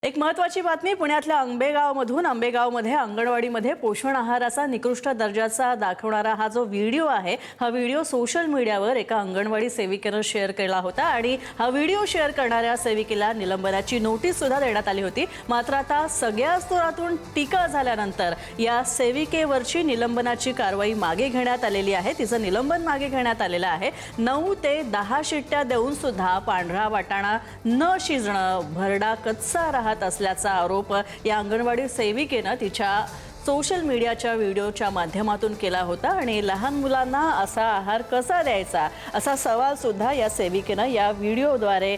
एक महत्त्वाची बातमी पुण्यातल्या आंबेगावमध्ये अंगणवाडीमध्ये पोषण आहाराचा निकृष्ट दर्जाचा दाखवणारा हा जो व्हिडिओ आहे, हा व्हिडिओ सोशल मीडियावर एका अंगणवाडी सेविकेने शेअर केला होता आणि हा व्हिडिओ शेअर करणाऱ्या सेविकेला निलंबनाची नोटीस सुद्धा देण्यात आली होती। मात्र आता सगळ्या स्तरातून टीका झाल्यानंतर या सेविकेवरची निलंबनाची कारवाई मागे घेण्यात आलेली आहे। तिचं निलंबन मागे घेण्यात आलेलं आहे। 9 ते 10 शिट्ट्या देऊन सुद्धा पांढरा वाटाणा न शिजणं, भरडा कच्चा राहत असल्याचा आरोप या अंगणवाडी सेविकेने तिच्या सोशल मीडियाच्या व्हिडिओच्या माध्यमातून केला होता आणि लहान मुलांना असा आहार कसा द्यायचा असा सवाल सुद्धा या सेविकेने या व्हिडिओद्वारे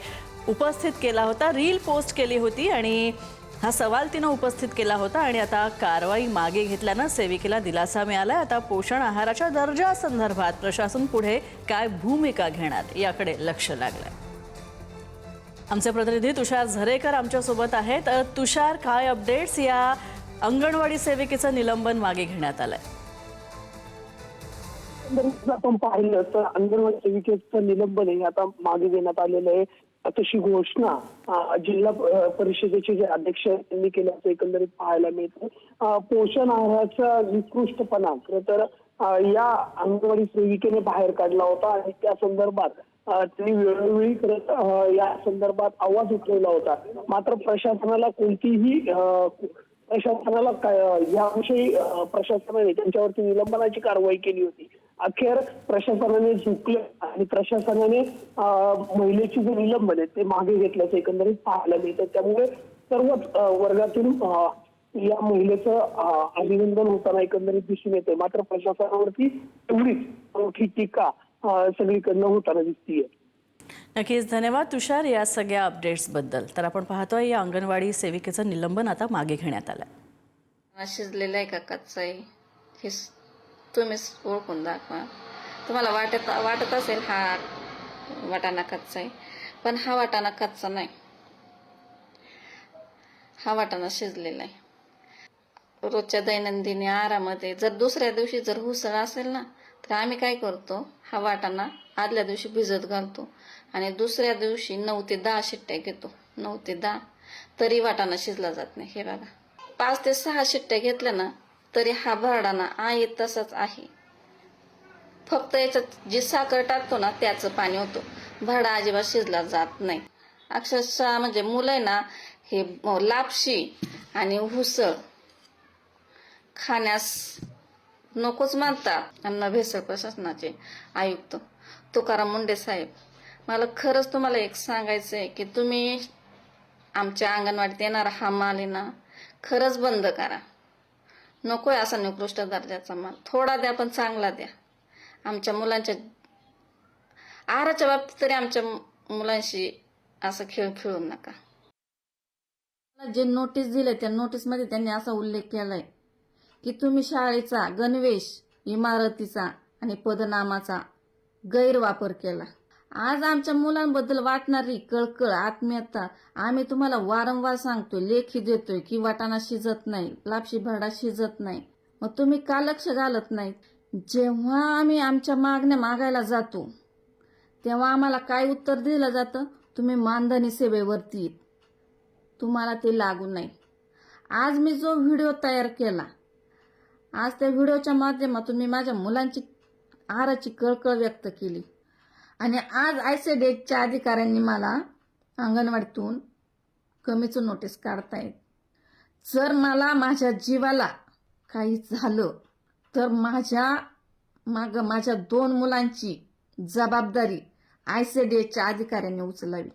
उपस्थित केला होता। रील पोस्ट केली होती आणि हा सवाल तिने उपस्थित केला होता आणि आता कारवाई मागे घेतल्याने सेविकेला दिलासा मिळाला। आता पोषण आहाराच्या दर्जासंदर्भात प्रशासन पुढे काय भूमिका घेणार याकडे लक्ष लागलंय। आमचे प्रतिनिधी तुषार झरेकर आमच्या सोबत आहेत। तुषार, काय अपडेट्स? या अंगणवाडी सेविकेचं निलंबन मागे घेण्यात आलंय। आपण पाहिलं तर अंगणवाडी सेविकेचं निलंबन हे आता मागे घेण्यात आलेलं आहे। तशी घोषणा जिल्हा परिषदेचे जे अध्यक्ष यांनी केल्याचं एकंदरीत पाहायला मिळतं। पोषण आहाराचा निकृष्टपणा खरं तर या अंगणवाडी सेविकेने बाहेर काढला होता आणि त्या संदर्भात त्यांनी वेळोवेळी करत या संदर्भात आवाज उठवला होता। मात्र प्रशासनाला याविषयी प्रशासनाने त्यांच्यावरती निलंबनाची कारवाई केली होती। अखेर प्रशासनाने झुकले आणि प्रशासनाने महिलेची जे निलंबन आहे ते मागे घेतल्याचं एकंदरीत पाहायला मिळतं। त्यामुळे सर्वच वर्गातून या महिलेचं अभिनंदन होताना एकंदरीत दिसून येते। मात्र प्रशासनावरती एवढीच मोठी टीका सगळीकडनं होताना दिसतीये। नक्कीच धन्यवाद तुषार या सगळ्या अपडेट्स बद्दल। तर आपण पाहतोय या अंगणवाडी सेविकेचं निलंबन आता मागे घेण्यात आलंय। शिजलेला आहे का कच्चा आहे हे तुम्ही ओळखून दाखवा। तुम्हाला वाटत असेल हा वाटाणा कच्चा आहे, पण हा वाटाणा कच्चा नाही, हा वाटाणा शिजलेला आहे। रोजच्या दैनंदिन आहारामध्ये जर दुसऱ्या दिवशी जर उसळ असेल ना, तर आम्ही काय करतो, हा वाटाणा आदल्या दिवशी भिजत घालतो आणि दुसऱ्या दिवशी 9 ते 10 शिट्ट्या घेतो। 9 ते 10 तरी वाटाणा शिजला जात नाही। हे बघा, 5 ते 6 शिट्ट्या घेतल्या ना तरी हा भरडाणा आहे तसाच आहे। फक्त याच्यात जी साखर टाकतो ना त्याचं पाणी होतं, भरडा अजिबात शिजला जात नाही। अक्षरशः म्हणजे मुलं ना हे लापशी आणि उसळ खाण्यास नकोच मानतात। अन्न भेसळ प्रशासनाचे आयुक्त तुकाराम मुंडे साहेब, मला खरंच तुम्हाला एक सांगायचं आहे की तुम्ही आमच्या अंगणवाडीत येणारा हा माल आहे ना खरंच बंद करा। नकोय असा निकृष्ट दर्जाचा माल, थोडा द्या पण चांगला द्या। आमच्या मुलांच्या आहाराच्या बाबतीत तरी आमच्या मुलांशी असं खेळ खेळू नका। जे नोटीस दिले त्या नोटीस मध्ये त्यांनी असा उल्लेख केलाय की तुम्ही शाळेचा गणवेश, इमारतीचा आणि पदनामाचा गैरवापर केला। आज आमच्या मुलांबद्दल वाटणारी कळकळ, आत्मीयता आम्ही तुम्हाला वारंवार सांगतोय, लेखी देतोय की वाटाणा शिजत नाही, लापशी भरडा शिजत नाही, मग तुम्ही का लक्ष घालत नाही? जेव्हा आम्ही आमच्या मागण्या मागायला जातो तेव्हा आम्हाला काय उत्तर दिलं जातं? तुम्ही मानधनी सेवेवरती, तुम्हाला ते लागू नाही। आज मी जो व्हिडिओ तयार केला, आज त्या व्हिडिओच्या माध्यमातून मी माझ्या मुलांची आहाराची कळकळ व्यक्त केली आणि आज आयसीडीएसच्या अधिकाऱ्यांनी मला अंगणवाडीतून कमीचं नोटीस काढतायत। जर मला माझ्या जीवाला काही झालं तर माझ्या 2 मुलांची जबाबदारी आयसीडीएसच्या अधिकाऱ्यांनी उचलावी।